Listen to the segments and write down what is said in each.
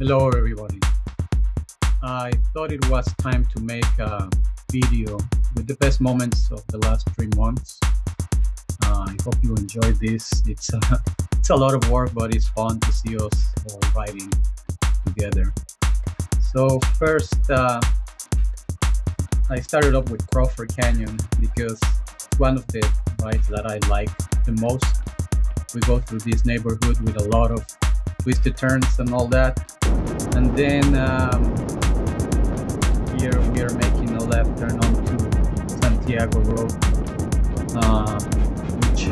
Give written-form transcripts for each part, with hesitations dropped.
Hello everybody. I thought it was time to make a video with the best moments of the last 3 months. I hope you enjoyed this. It's a lot of work, but it's fun to see us all riding together. So first, I started up with Crawford Canyon because it's one of the rides that I like the most. We go through this neighborhood with a lot of twisted turns and all that. And then here we are making a left turn onto Santiago Road, which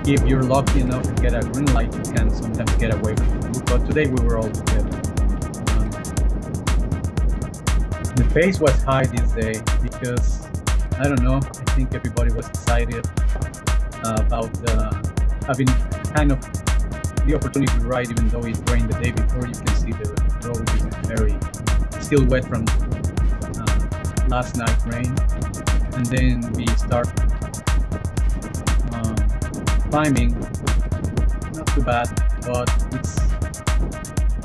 if you're lucky enough to get a green light, you can sometimes get away from the group. But today we were all together. The pace was high this day because, I don't know, I think everybody was excited about having kind of the opportunity to ride, even though it rained the day before. You can see the road is very still wet from last night's rain. And then we start climbing. Not too bad, but it's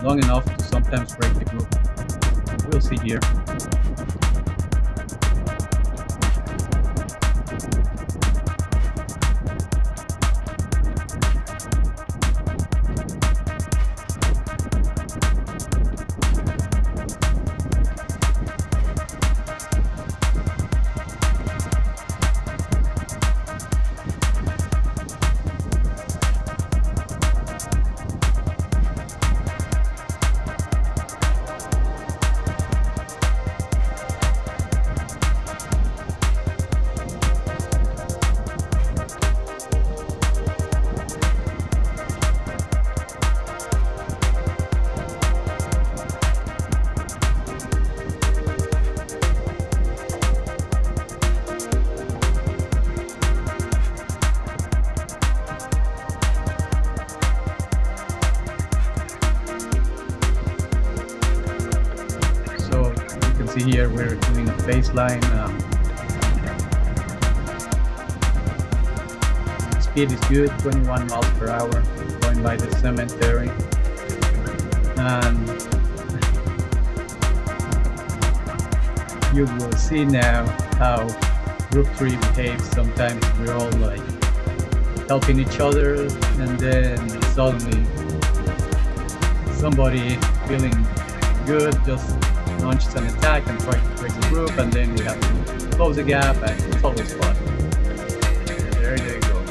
long enough to sometimes break the group. We'll see here. See here, we're doing a baseline. Speed is good, 21 miles per hour, going by the cemetery. And you will see now how Group 3 behaves. Sometimes we're all like helping each other, and then suddenly somebody feeling good just launches an attack and tries to break the group, and then we have to close the gap, and it's always fun. There you go.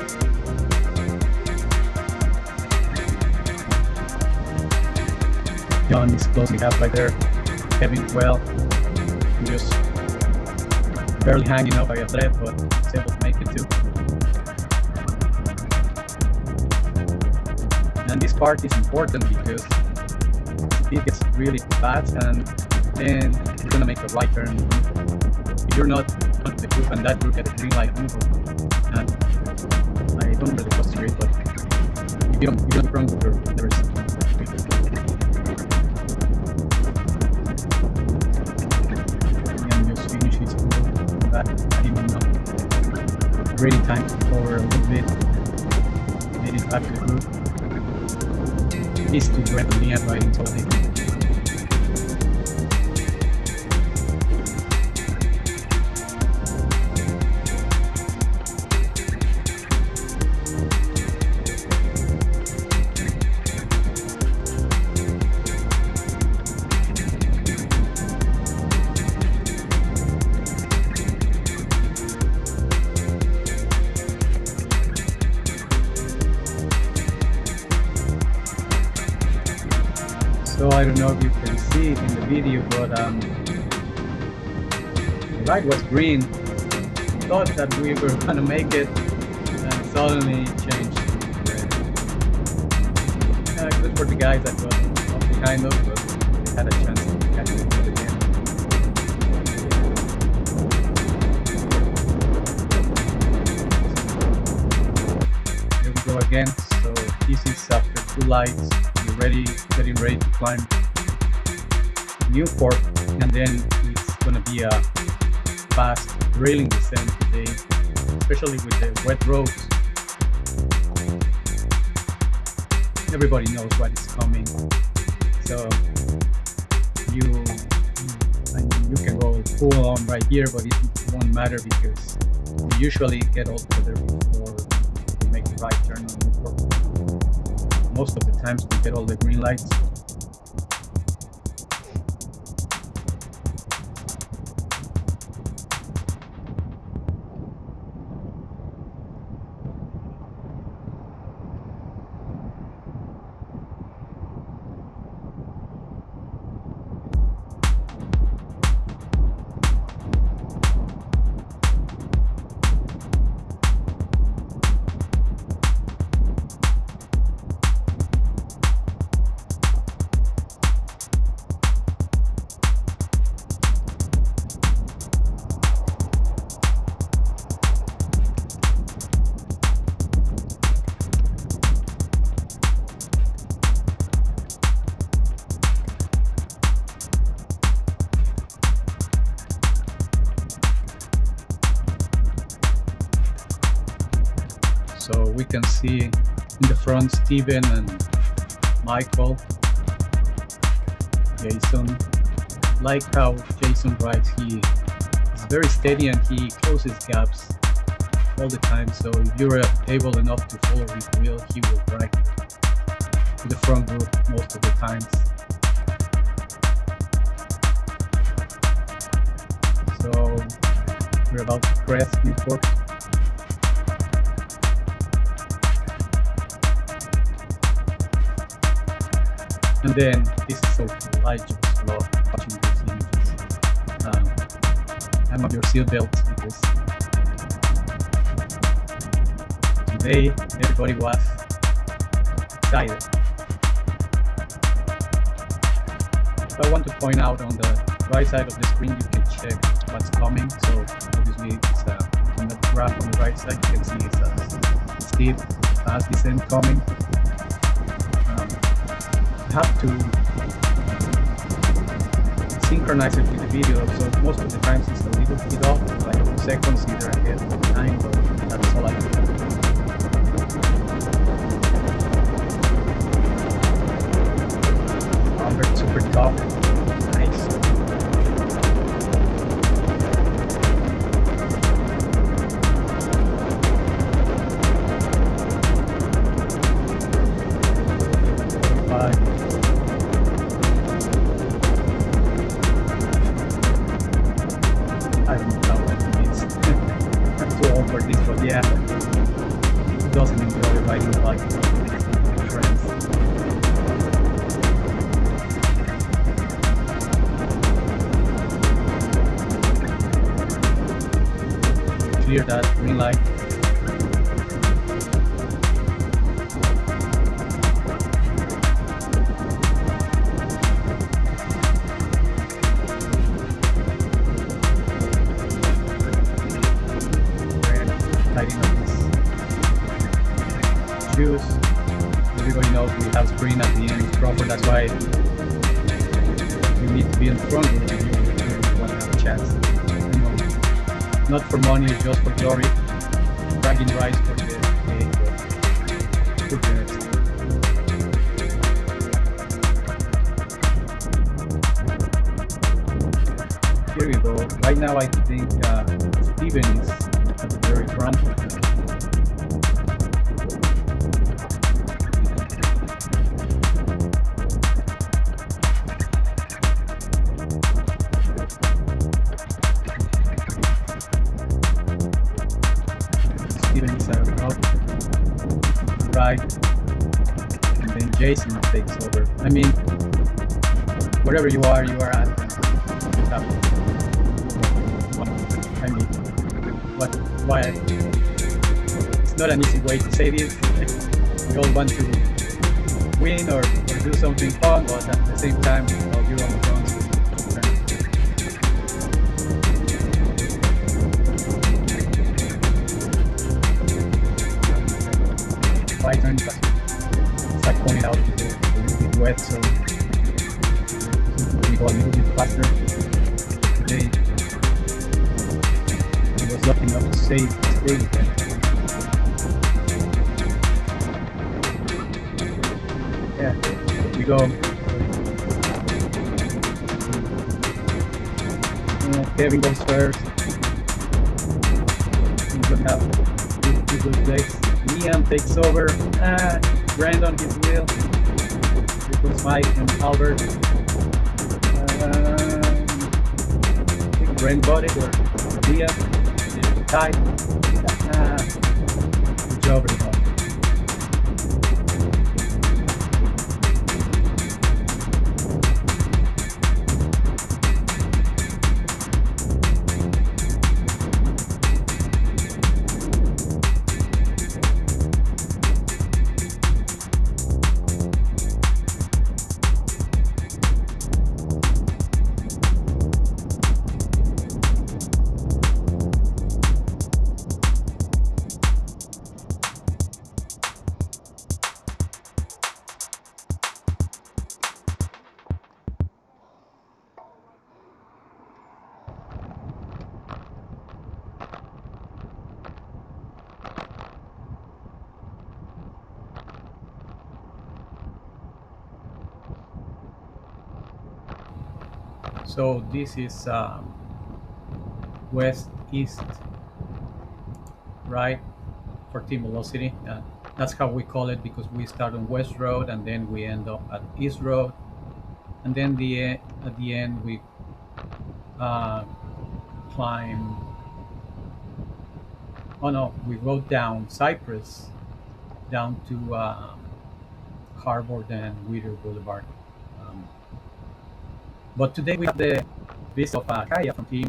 John is closing the gap right there. Kevin, well, just barely hanging out by a thread, but he's able to make it too. And this part is important because it gets really fast, and then you're gonna make a right turn. If you're not on the group and that group gets a green light, move. And I don't really frustrate, but if you're on the front group, there's and just finish this back. I didn't know. Ready time for a little bit. Made it back to the group. These two randomly and riding totally. So I don't know if you can see it in the video, but the light was green. Thought that we were gonna make it, and suddenly it changed to red. Good for the guys that got off behind us, but they had a chance to catch it again. Here we go again. So this is after 2 lights. Getting ready to climb Newport, and then it's gonna be a fast railing descent today, especially with the wet roads. Everybody knows what is coming. so you you can go full on right here, but it won't matter because you usually get all together before you make the right turn on the road. Most of the times we get all the green lights. So we can see in the front Steven and Michael, Jason. Like how Jason rides, he is very steady and he closes gaps all the time. So if you're able enough to follow his wheel, he will ride to the front group most of the times. So we're about to crest Newport. And then this is so cool. I just love watching these images. I'm on your seatbelts because today everybody was excited. I want to point out on the right side of the screen you can check what's coming. So obviously it's on the graph on the right side you can see it's a steep fast descent coming. Have to synchronize it with the video, so most of the times it's a little bit off, like a few seconds either ahead or behind, but that's all I do. Albert super top, nice. Yeah, doesn't enjoy riding a bike with friends. Clear that green light. Lighting up his shoes. Everybody knows we have screen at the end. Crawford, that's why you need to be in the front if you want to have a chance. You know, not for money, just for glory. Bragging rights for the day, but for the here we go. Right now I think Steven is at the very front. Steven is up, right, and then Jason takes over. I mean, wherever you are at. I mean, why? It's not an easy way to say this. We all want to win or do something fun, but at the same time, while you're on the front. Right turn, it's like pointing out, it's a little bit wet, so we go a little bit faster. Today, I was lucky enough to stay with them. Yeah, we go. Kevin goes first. He's gonna have two good plays. Liam takes over. Brand on his wheel. Here goes Mike and Albert. I think Brand bought it or Liam. Tied. Good job, everybody. So this is west east, right, for Team Velocity. That's how we call it because we start on West Road and then we end up at East Road, and then at the end we climb. Oh no, we go down Cypress down to Harbor and Whittier Boulevard. Um, But today we have the visit of Kaya from Team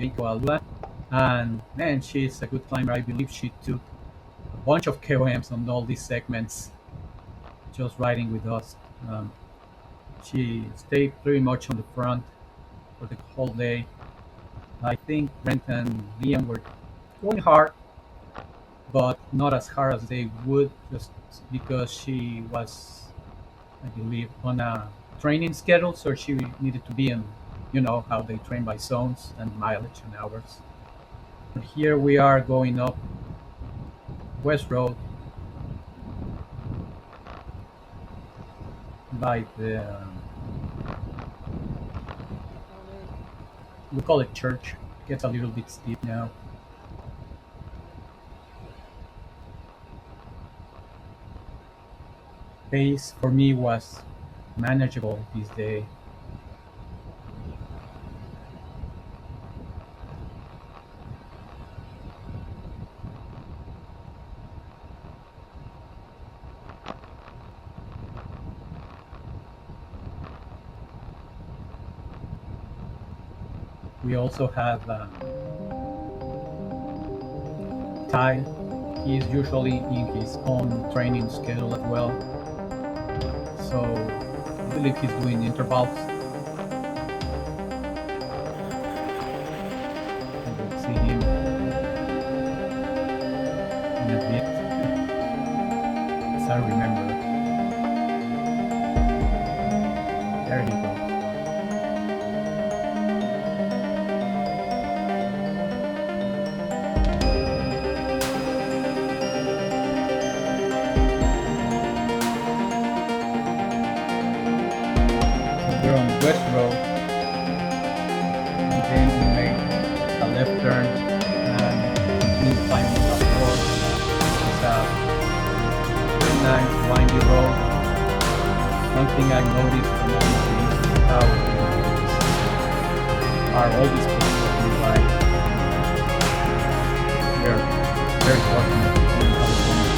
Alula. And man, she's a good climber. I believe she took a bunch of KOMs on all these segments just riding with us. She stayed pretty much on the front for the whole day. I think Brent and Liam were going hard, but not as hard as they would just because she was, I believe, on a training schedule, so she needed to be in, how they train by zones and mileage and hours. And here we are going up West Road by the, we call it church. It gets a little bit steep now. Pace for me was manageable this day. We also have Ty. He's usually in his own training schedule as well. So I believe he's doing intervals. I will see him in a bit, as I remember. There he goes. We're on West Road, and then we make a left turn and continue climbing up the road. It's a very nice windy road. One thing I noticed from all of these is how are all these people that we ride. We're very fortunate to be in California.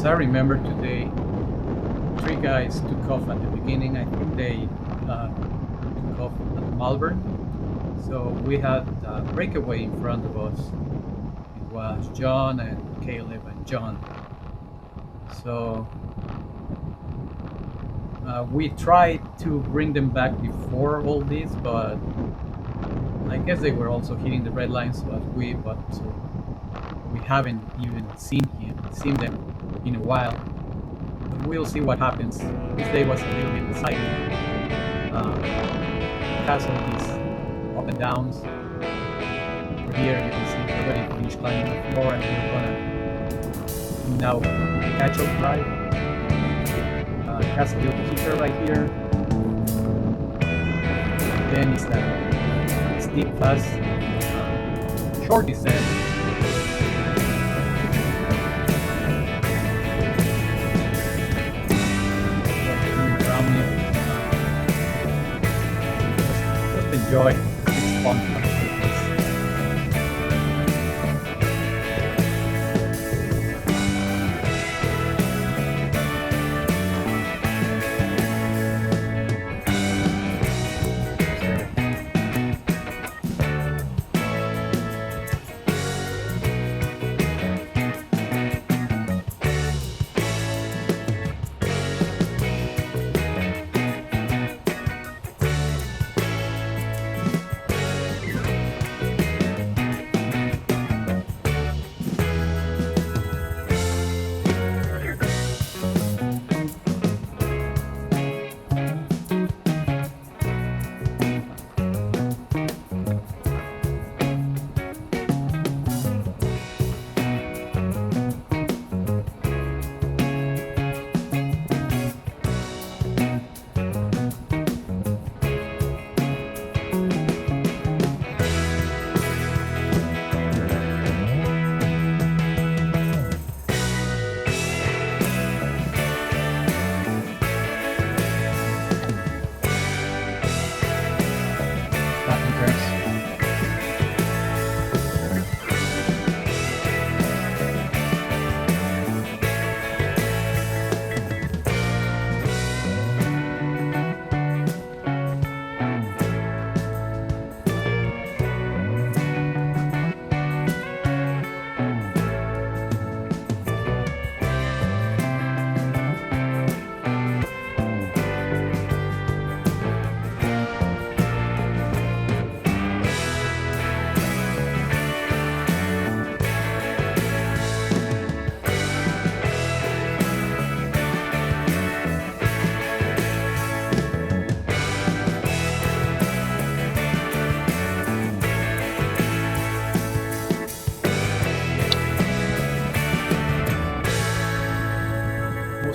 as I remember today, three guys took off at the beginning. I think they took off at Malvern. So we had a breakaway in front of us. It was John and Caleb and John. So we tried to bring them back before all this, but I guess they were also hitting the red lines as we, but so we haven't even seen them in a while. But we'll see what happens. This day was a little bit exciting. It has all these up and downs. Over here you can see already finished climbing the floor, and we're gonna now catch up drive. It has a little kicker right here. Then it's that steep, fast, short descent. Around me. Just enjoy. It's fun.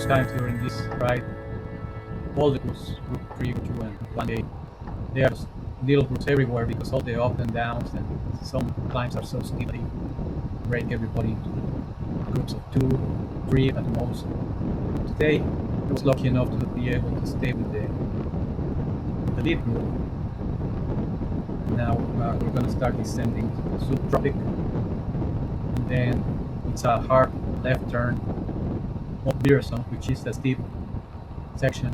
Times during this ride, all the groups, group 3, group 2, and 1A, there's little groups everywhere because all the up and downs, and some climbs are so steep they break everybody into groups of 2, 3 at the most. Today, I was lucky enough to be able to stay with the lead group. Now we're going to start descending subtropic, and then it's a hard left turn of Beerson, which is a steep section.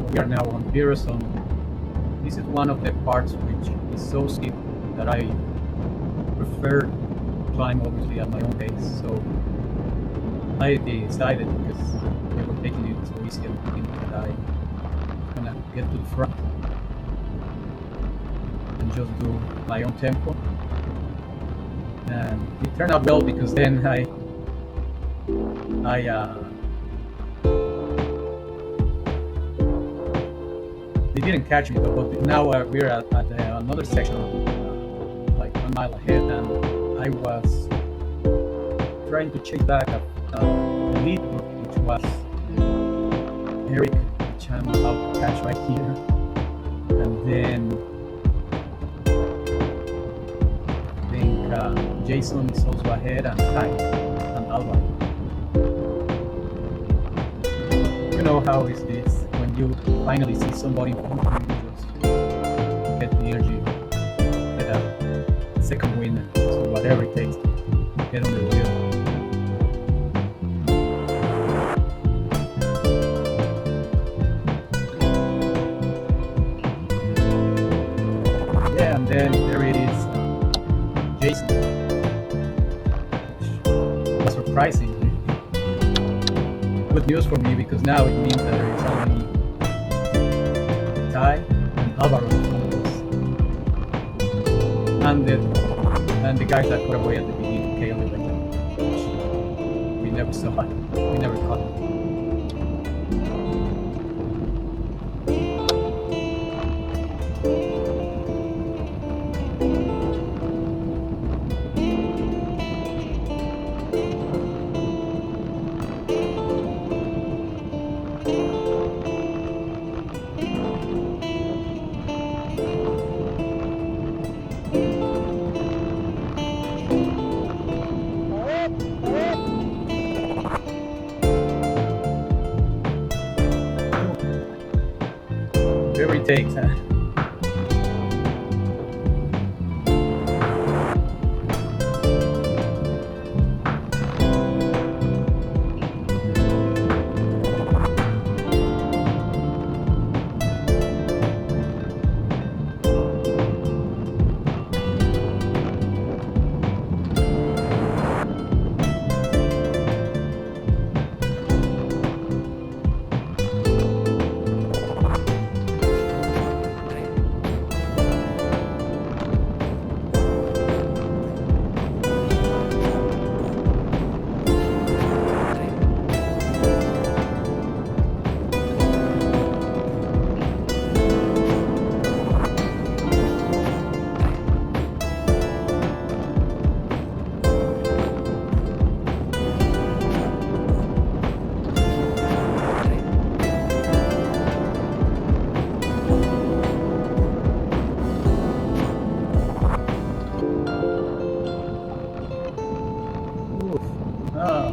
So we are now on Brea. This is one of the parts which is so steep that I prefer to climb obviously at my own pace. So I decided, because they were taking it so easy at the beginning, that I'm gonna get to the front and just do my own tempo. And it turned out well, because then I they didn't catch me though. But now we're at another section, like 1 mile ahead, and I was trying to chase back a lead group, which was Eric, which I'm about to catch right here, and then I think Jason is also ahead, and Ty and Alvaro. You know how is this when you finally see somebody in front of you, you just get the energy, get a second win, and so whatever it takes to get on the wheel. Yeah, and then there it is, Jason, which was surprising. Good news for me, because now it means that there is only Ty and Alvaro in front of us, and the guys that got away at the beginning, Caleb and them, which we never saw, we never caught them. Whatever it takes, huh? Oh.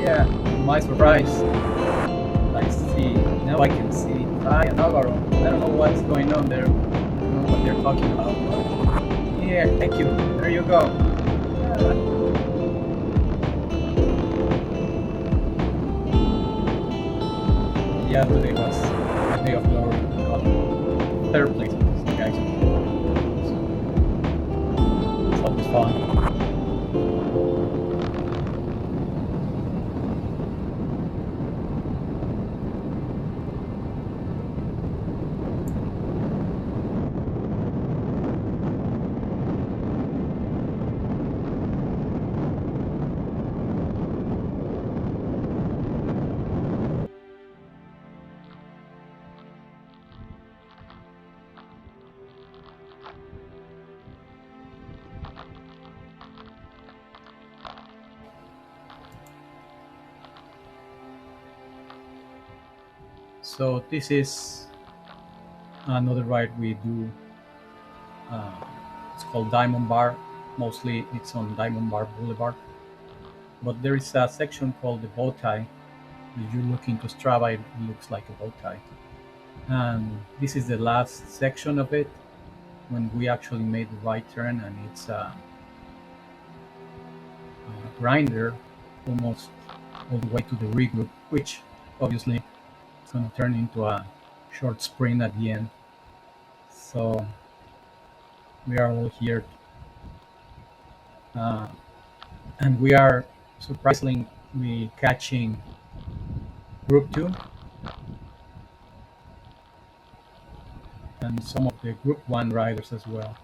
Yeah, my surprise. I see, now I can see Ty and Alvaro. I don't know what's going on there. I don't know what they're talking about. But yeah, thank you. There you go. Yeah, today was a day of glory. Got third place because the guys. So it's always fun. So this is another ride we do. Uh, it's called Diamond Bar. Mostly it's on Diamond Bar Boulevard. But there is a section called the bow tie. If you look into Strava, it looks like a bow tie. And this is the last section of it when we actually made the right turn, and it's a grinder almost all the way to the regroup, which obviously is going to turn into a short sprint at the end. So we are all here, uh, and we are surprisingly catching Group 2 and some of the Group 1 riders as well.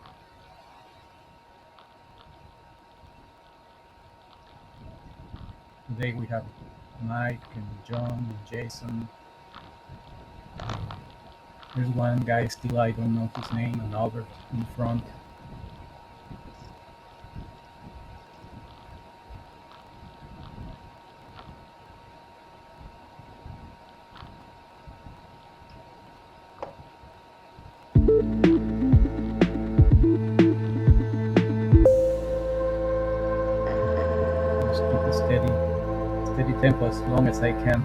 Today we have Mike and John and Jason. There's one guy still I don't know his name, and Albert in front. Just keep a steady tempo as long as I can.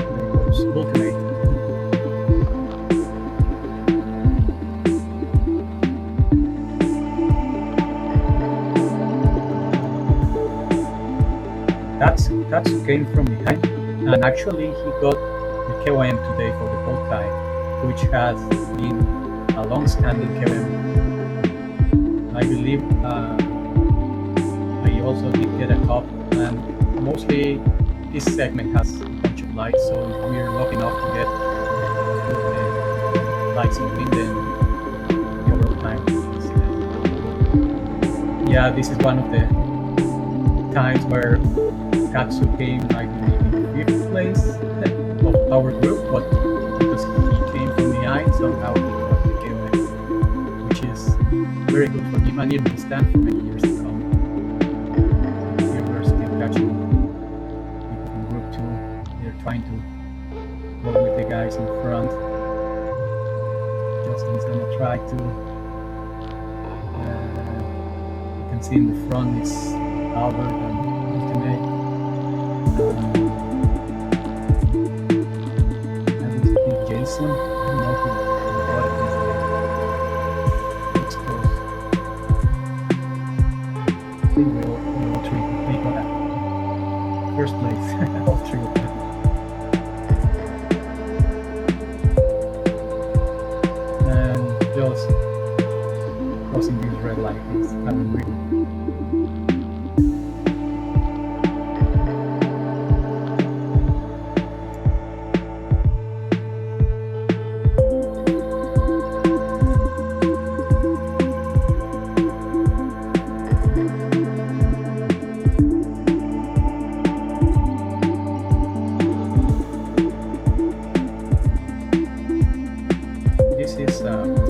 There goes Ultimate. That's who came from behind, and actually he got the KOM today for the bow tie, which has been a long-standing KOM. I believe I also did get a cup, and mostly this segment has a bunch of lights, so if we're lucky enough to get the lights in wind, then the overall time is, yeah, this is one of the times where Katsu came, I believe, in fifth place of our group, but because he came from behind, somehow he got the KOM, which is very good for him, and it will stand for many years to come. Here we're still catching people from Group 2. They're trying to go with the guys in front. Justin's gonna try to. You can see in the front is Albert and Ultimate. That is Big Jason. I don't know who bought it this day. It's close. I think we all three got that. First place. All three of them. And just crossing this red light is having really.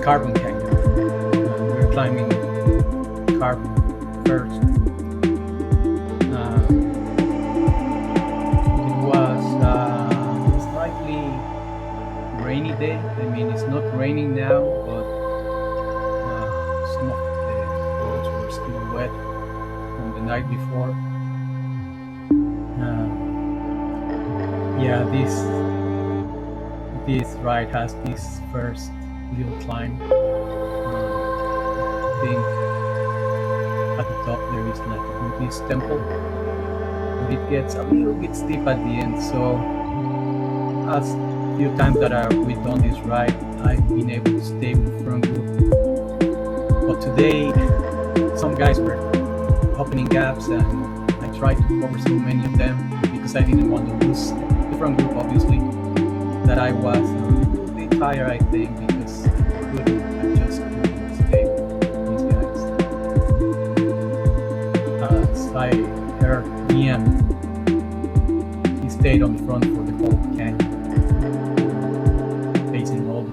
Carbon Canyon. We're climbing Carbon first. It was a slightly rainy day. I mean, it's not raining now, but some of the roads were still wet from the night before. Yeah, this ride has this first little climb. I think at the top there is like a Buddhist temple, but it gets a little bit steep at the end. So, as few times that we've done this ride, I've been able to stay with the front group. But today, some guys were opening gaps, and I tried to cover so many of them because I didn't want to lose the front group. Obviously, that I was a little bit tired, I think, because I just couldn't stay with these guys. As I heard Ian, he stayed on the front for the whole canyon, facing all the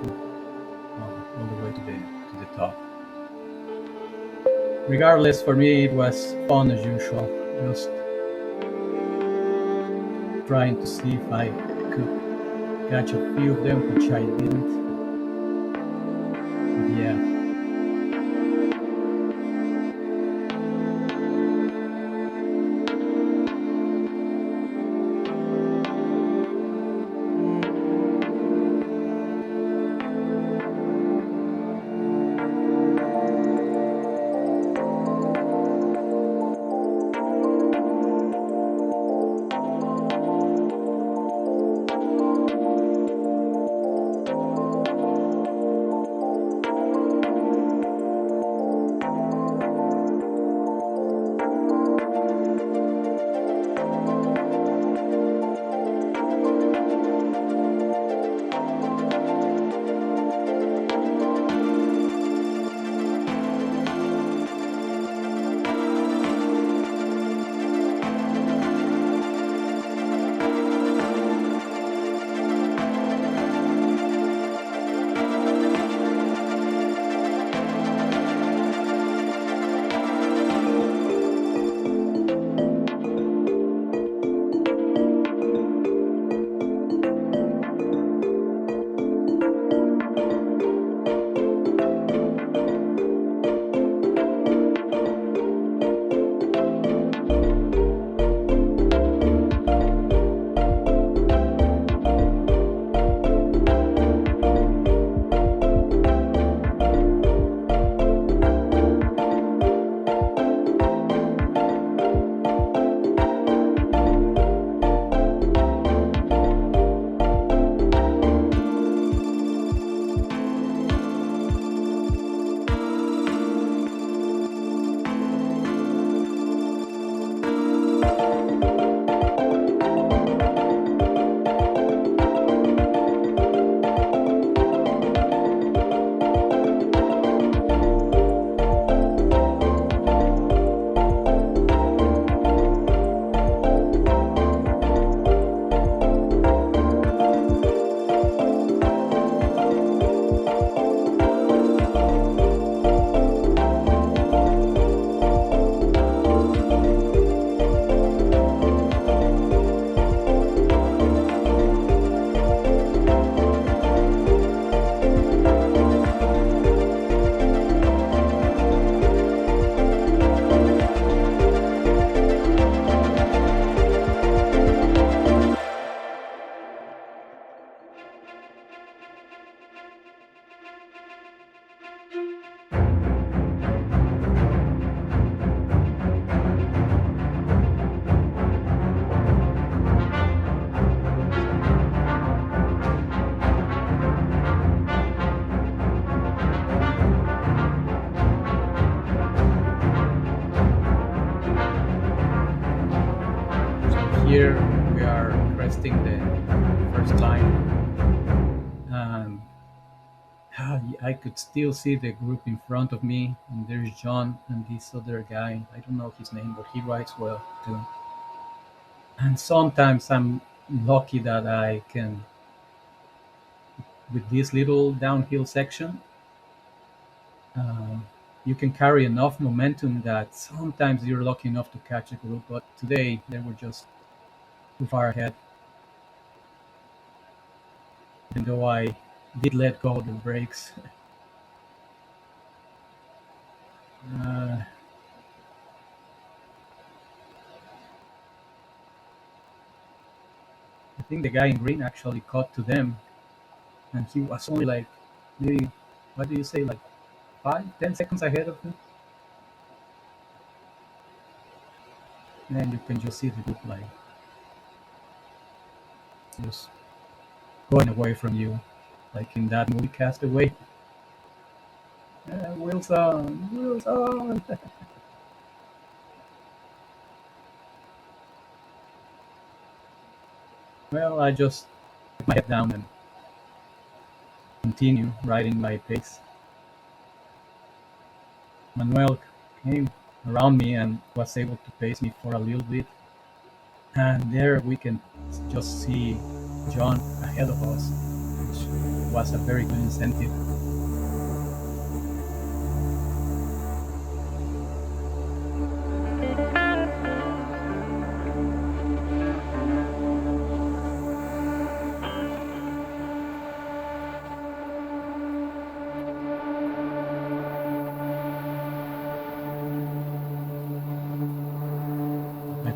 way to the top. Regardless, for me, it was fun as usual. Just trying to see if I could catch a few of them, which I didn't. But yeah. Here we are cresting the first line, and I could still see the group in front of me, and there's John and this other guy. I don't know his name, but he writes well too. And sometimes I'm lucky that I can, with this little downhill section, um, you can carry enough momentum that sometimes you're lucky enough to catch a group. But today they were just too far ahead, even though I did let go of the brakes. Uh, I think the guy in green actually caught to them, and he was only like maybe, what do you say, like 5, 10 seconds ahead of them. And you can just see the group like just going away from you, like in that movie Castaway. Wilson, Wilson. Well, I just put my head down and continue riding my pace. Manuel came around me and was able to pace me for a little bit. And there we can just see John ahead of us, which was a very good incentive.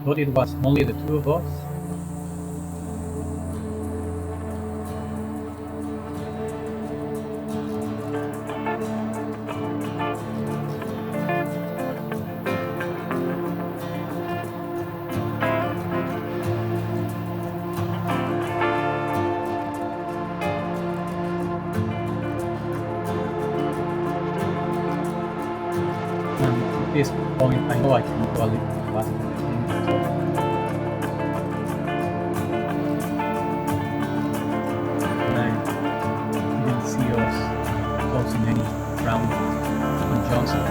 thought it was only the two of us. At this point, I know I can go a little bit faster. And I didn't see us closing any ground on Johnson.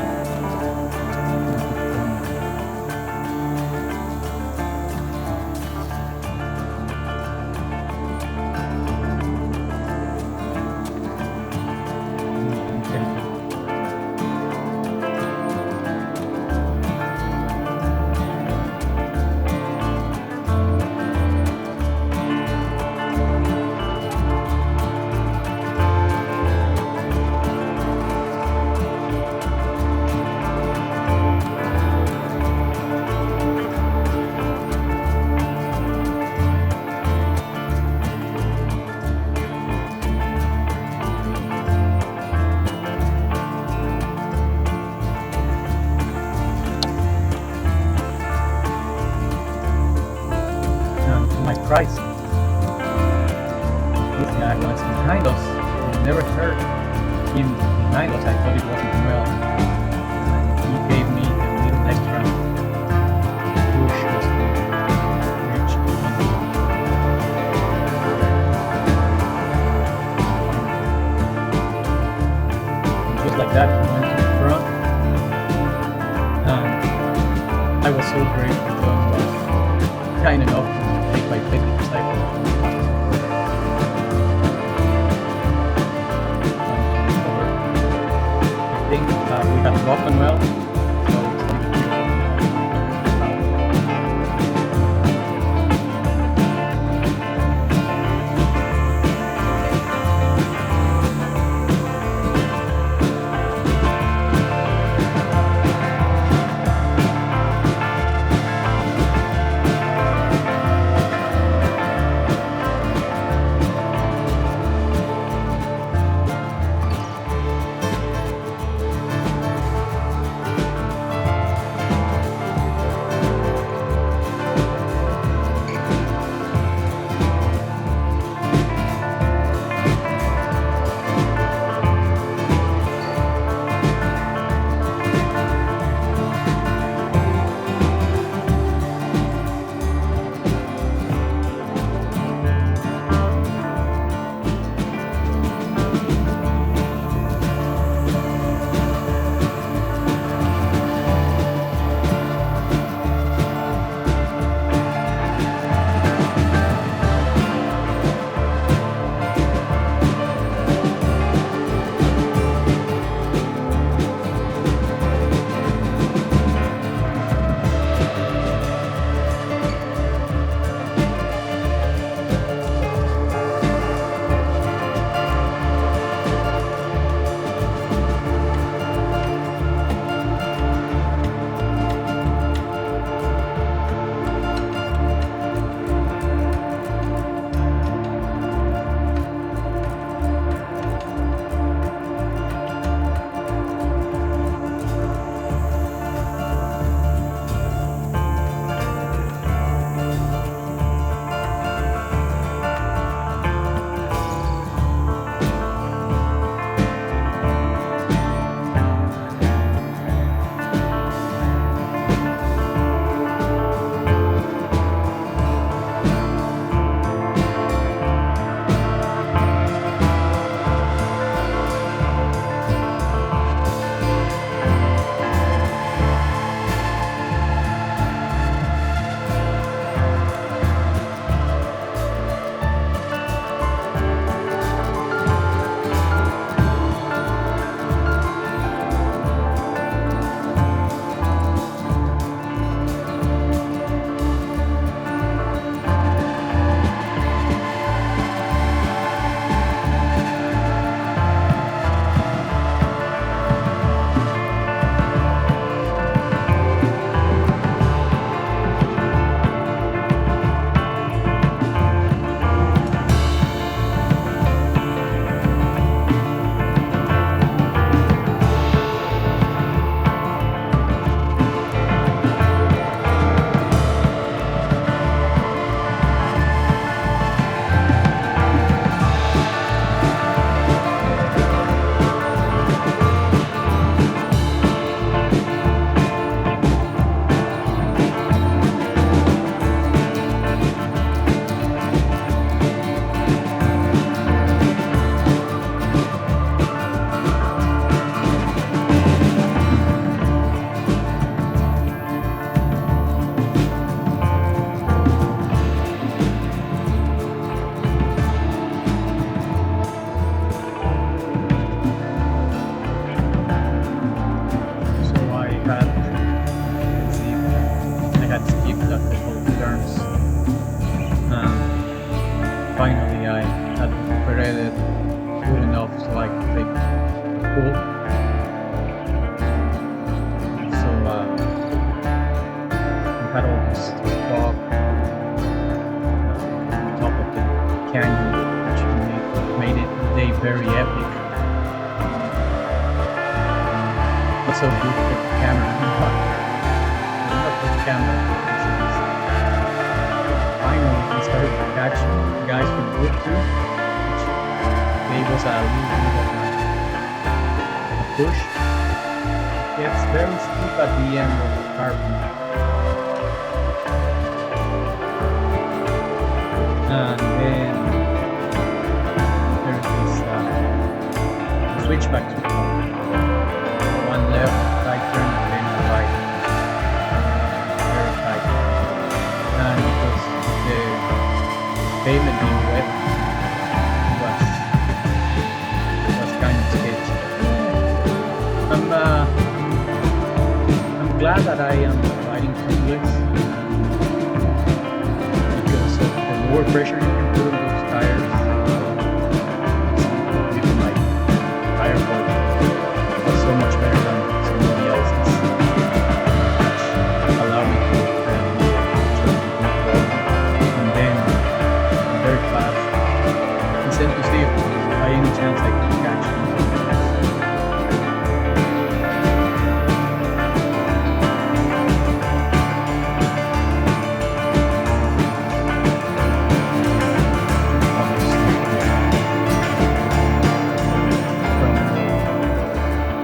Surprise. This guy was behind us. I never heard him behind us. I thought it wasn't well. He gave me a little extra push just to reach the front. And just like that, he went to the front. And I was so grateful that John was kind enough to take my picnic cycle. I think we have gotten well, so it's really beautiful. get the camera. Not the camera. Finally, we started to catch guys from group two, which gave us a little bit of a push. Gets very steep at the end of the carbon. And then there's this switchback to one left, right turn, and then a right. Very tight. And because the pavement being wet was kind of sketchy. I'm glad that I am riding tubeless because of the lower pressure you can put on those tires. Even my tire cord was so much better than somebody else's. Which allowed me to and then very fast. Instead to see if by any chance I could catch him.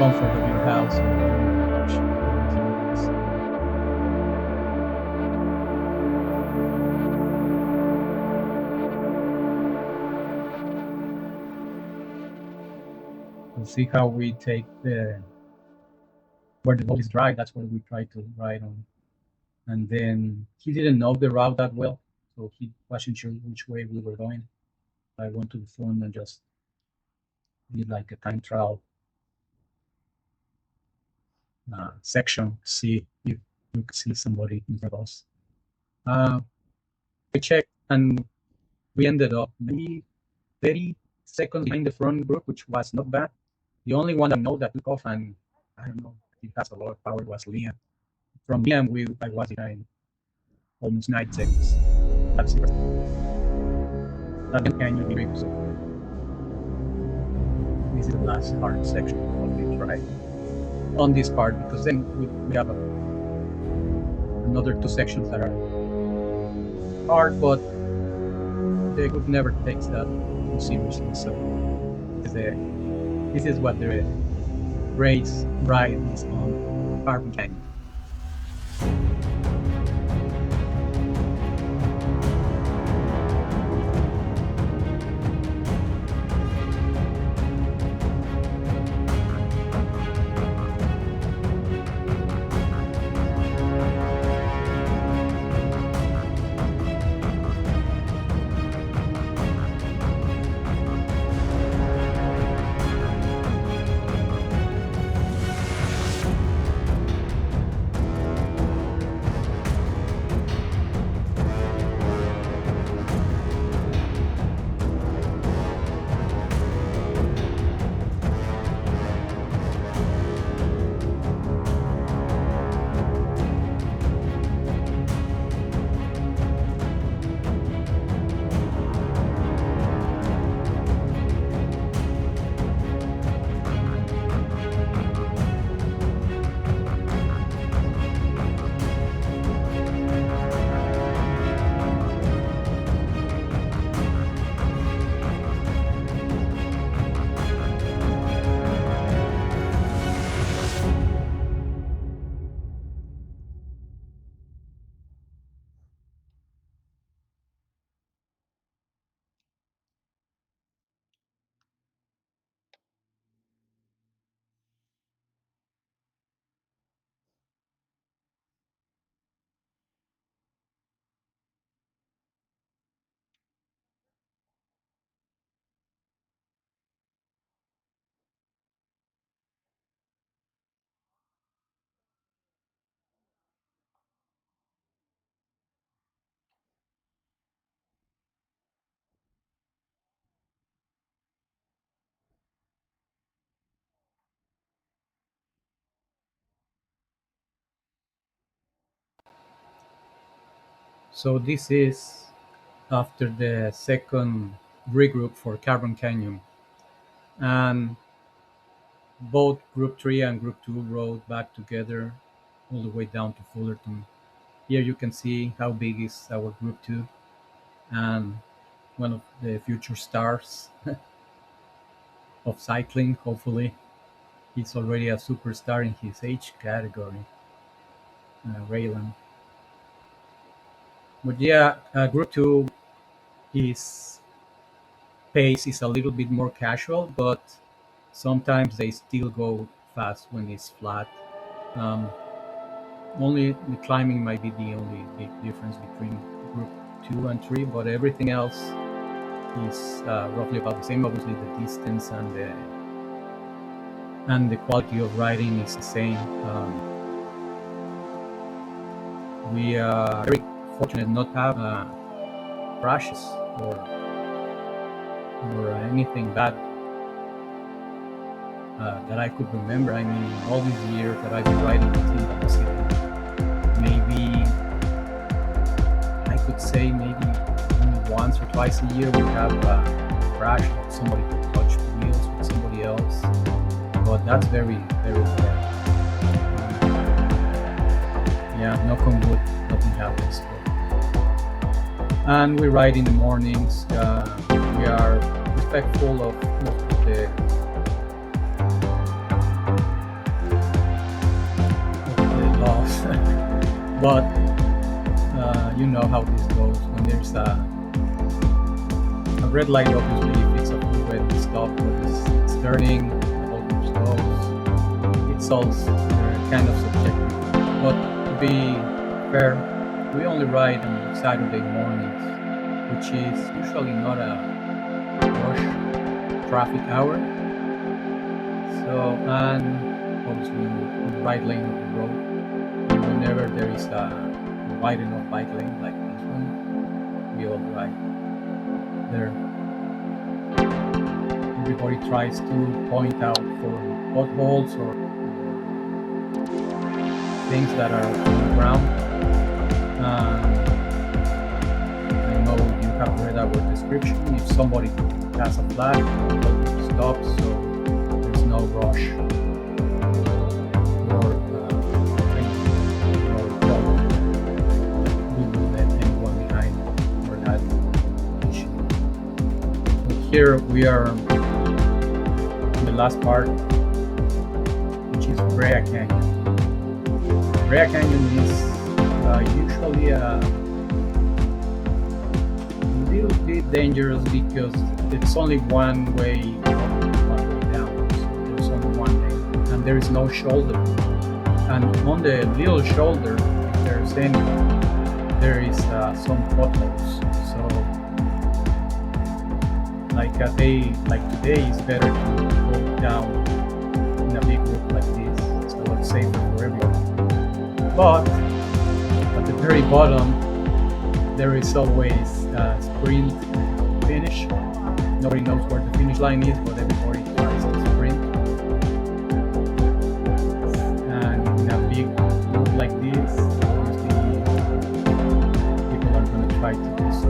Comfort of your house. We'll see how we take where the road is dry. That's where we try to ride on. And then he didn't know the route that well, so he wasn't sure which way we were going. I went to the phone and just did like a time trial section, see if you could see somebody in front of us. We checked and we ended up maybe 30 seconds behind the front group, which was not bad. The only one I know that took off, and I don't know, it has a lot of power, was Liam. From Liam, I was behind almost 9 seconds. That's it. That canyon trip, so this is the last hard section of the ride on this part, because then we have another 2 sections that are hard, but the group never takes that too seriously. So this is what the race ride is on Crawford Canyon. So this is after the second regroup for Crawford Canyon. And Both Group 3 and Group 2 rode back together all the way down to Fullerton. Here you can see how big is our Group 2 and one of the future stars of cycling, hopefully. He's already a superstar in his age category, Raylan. But yeah, Group 2 is pace is a little bit more casual, but sometimes they still go fast when it's flat. Um, Only the climbing might be the only big difference between Group 2 and 3, but everything else is roughly about the same. Obviously, the distance and the quality of riding is the same. We are very fortunate not to have crashes or anything bad that I could remember. I mean, all these years that I've been riding with Team Velocity, maybe I could say maybe only once or twice a year we have a crash, like somebody could touch the wheels with somebody else, but that's very, very rare. Yeah, knock on wood, nothing happens. And we ride in the mornings. We are respectful of most of the laws, but you know how this goes. When there's a red light, obviously, if it's a full red stop, but it's turning, the whole group stops. It's all kind of subjective. But to be fair, we only ride on Saturday mornings, which is usually not a rush traffic hour. So, and obviously on the right lane of the road, and whenever there is a wide enough bike lane like this one, we all ride there. Everybody tries to point out for potholes or things that are on the ground. I know you have read our description. If somebody has a flag, we'll stop, so there's no rush or trouble. We will let anyone behind for that issue. But here we are in the last part, which is Brea Canyon. Brea Canyon is usually a little bit dangerous because it's only one way down. So there's only one way, and there is no shoulder. And on the little shoulder, if there's any, there is some potholes. So, like a day like today, it's better to go down in a big group like this, so it's safer for everyone. But at the very bottom, there is always a sprint finish. Nobody knows where the finish line is, but everybody tries to sprint. And in a big group like this, obviously, people are going to try to do so.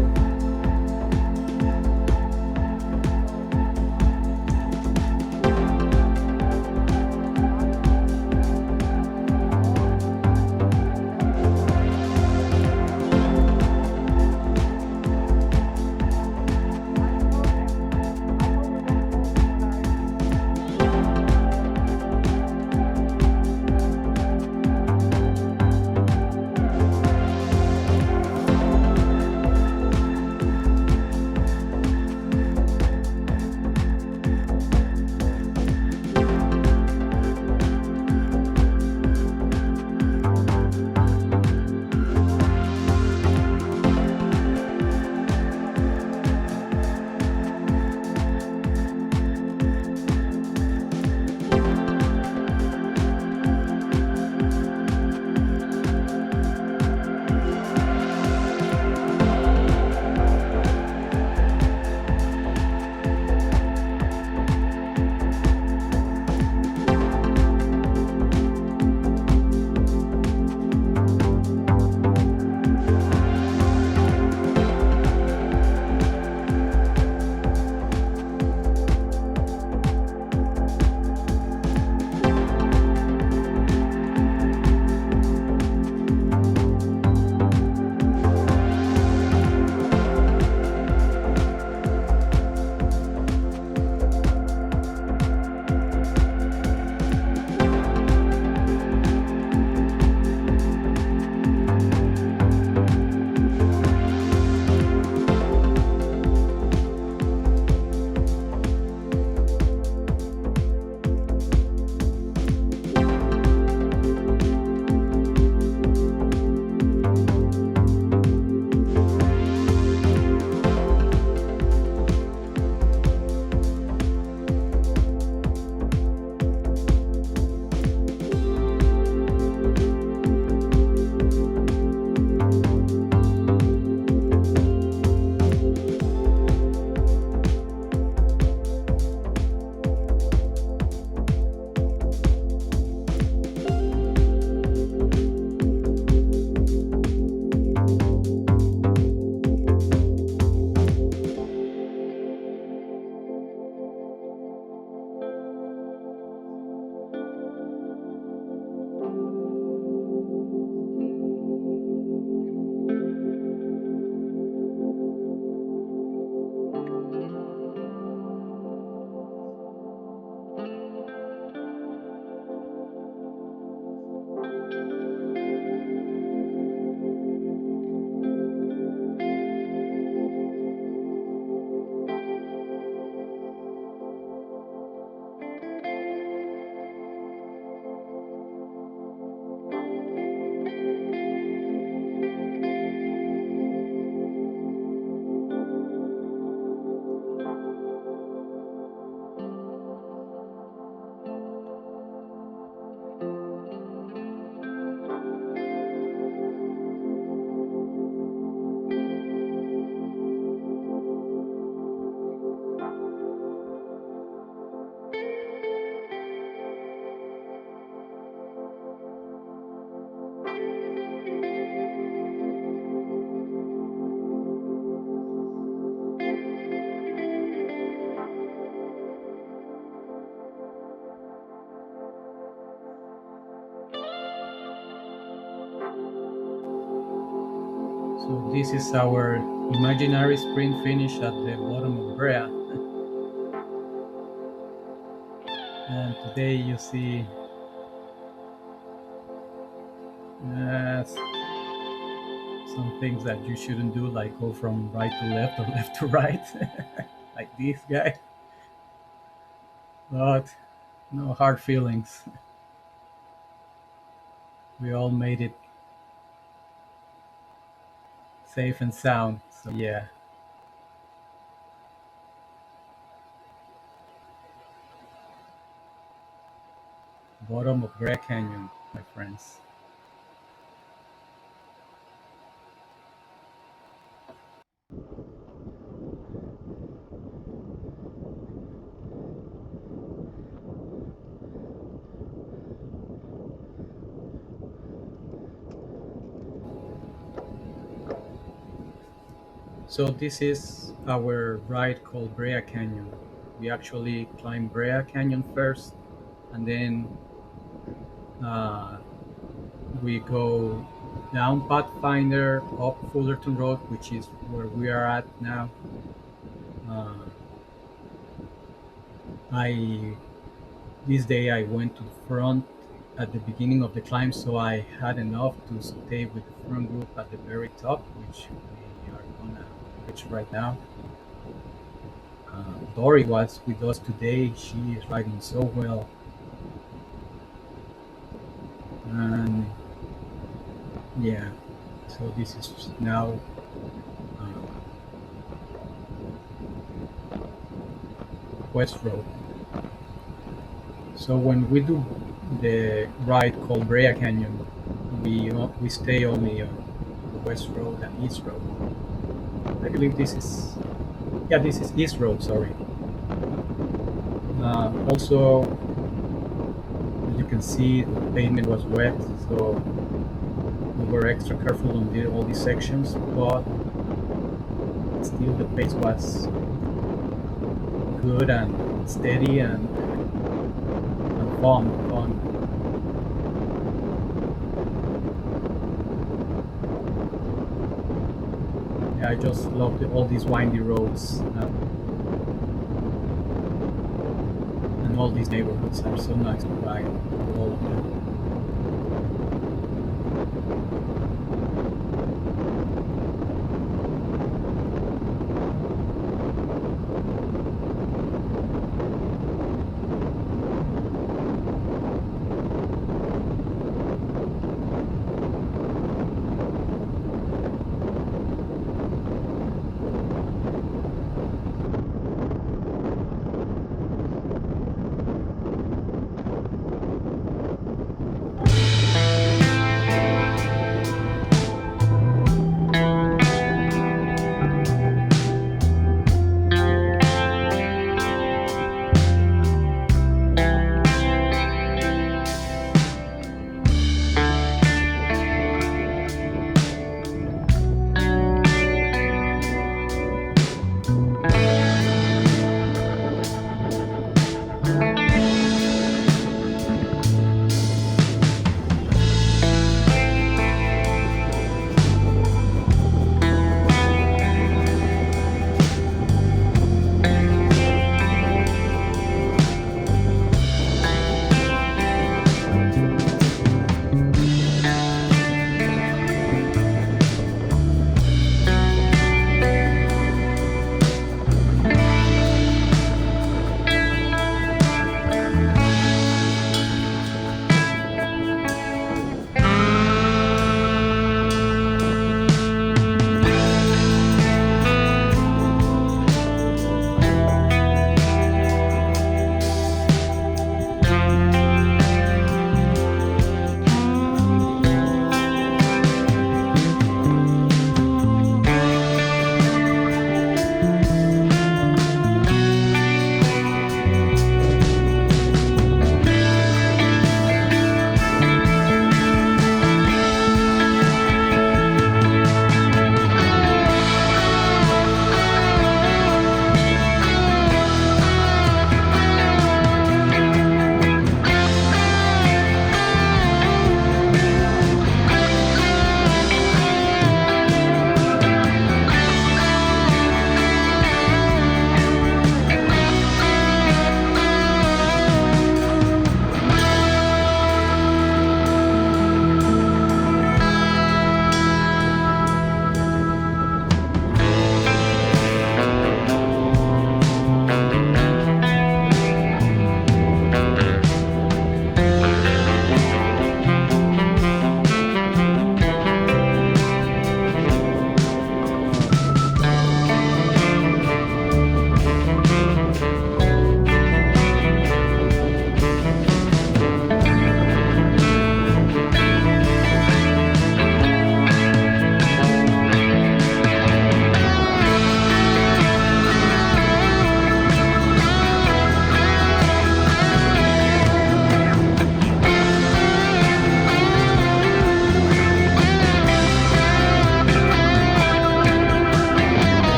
So this is our imaginary sprint finish at the bottom of Brea. And today you see uh, some things that you shouldn't do, like go from right to left or left to right, like this guy. But no hard feelings. We all made it safe and sound. So yeah, bottom of Brea Canyon, my friends. So this is our ride called Brea Canyon. We actually climb Brea Canyon first, and then uh, we go down Pathfinder, up Fullerton Road, which is where we are at now. Uh, I This day I went to the front at the beginning of the climb, so I had enough to stay with the front group at the very top, which we are gonna reach right now. Dory was with us today. She is riding so well, and yeah. So this is now uh, West Road. So when we do the ride called Brea Canyon, we stay only on the West Road and East Road. I believe this is East Road. Sorry. Also, as you can see, the pavement was wet, so we were extra careful on all these sections, but still the pace was good and steady and fun. Yeah, I just love all these windy roads, and all these neighborhoods are so nice to ride through all of them.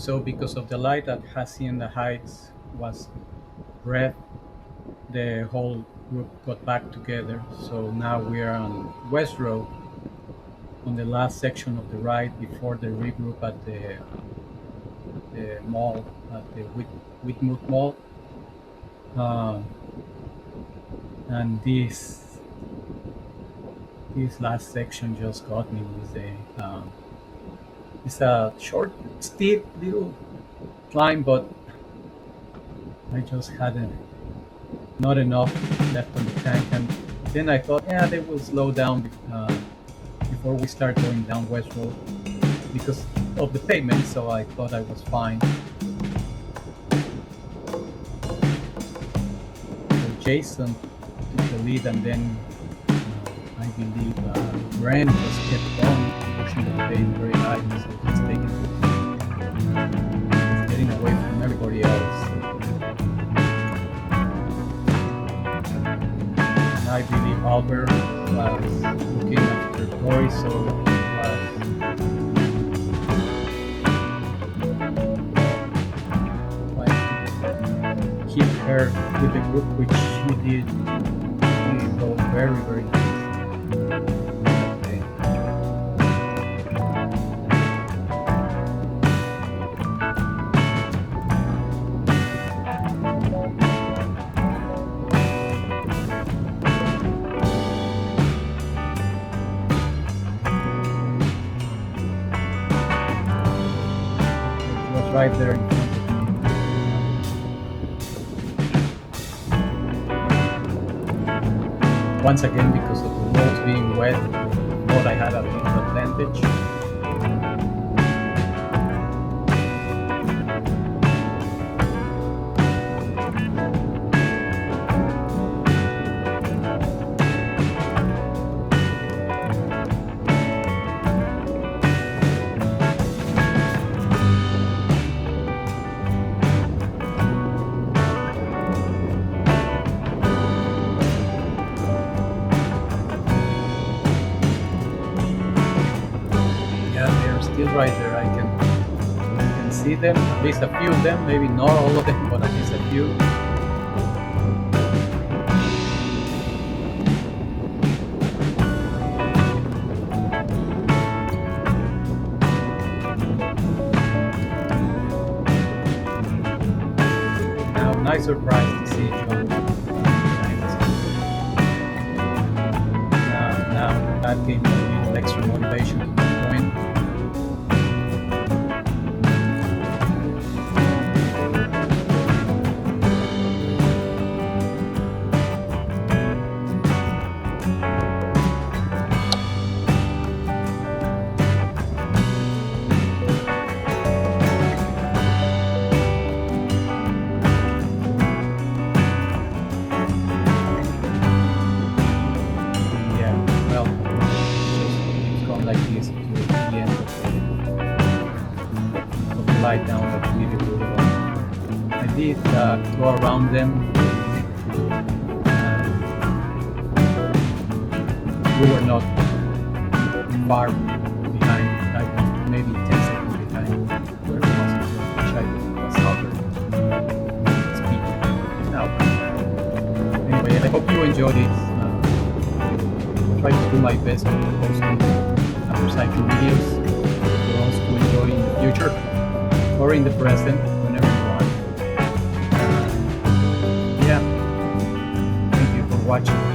So because of the light that Hacienda Heights was red, the whole group got back together. So now we are on West Road, on the last section of the ride before the regroup at the mall, at the Whitmore Mall. Um, and this last section just got me. It's a short, steep little climb, but I just hadn't not enough left on the tank, and then I thought, yeah, they will slow down before we start going down West Road because of the pavement. So I thought I was fine. So Jason took the lead, and then I believe Ren just kept on pushing the pace very high, so he's getting away from everybody else. And I believe Albert was looking after Tori, so was trying to keep her with the group, which she did. She go very, very nice. Right there in front of me. Once again, because of the roads being wet, I thought I had a little advantage. Right there, I can see them, at least a few of them, maybe not all of them, but at least a few. Now, nice surprise to see John. Now that gave me a little extra motivation to keep going. Down that really well. I did go around them. We were not far behind, like maybe 10 seconds behind where it was, which I was covered speed. Now, anyway, I hope you enjoyed it. I'll try to do my best to post motorcycle videos for us to enjoy in the future. Or in the present, whenever you want. Yeah. Thank you for watching.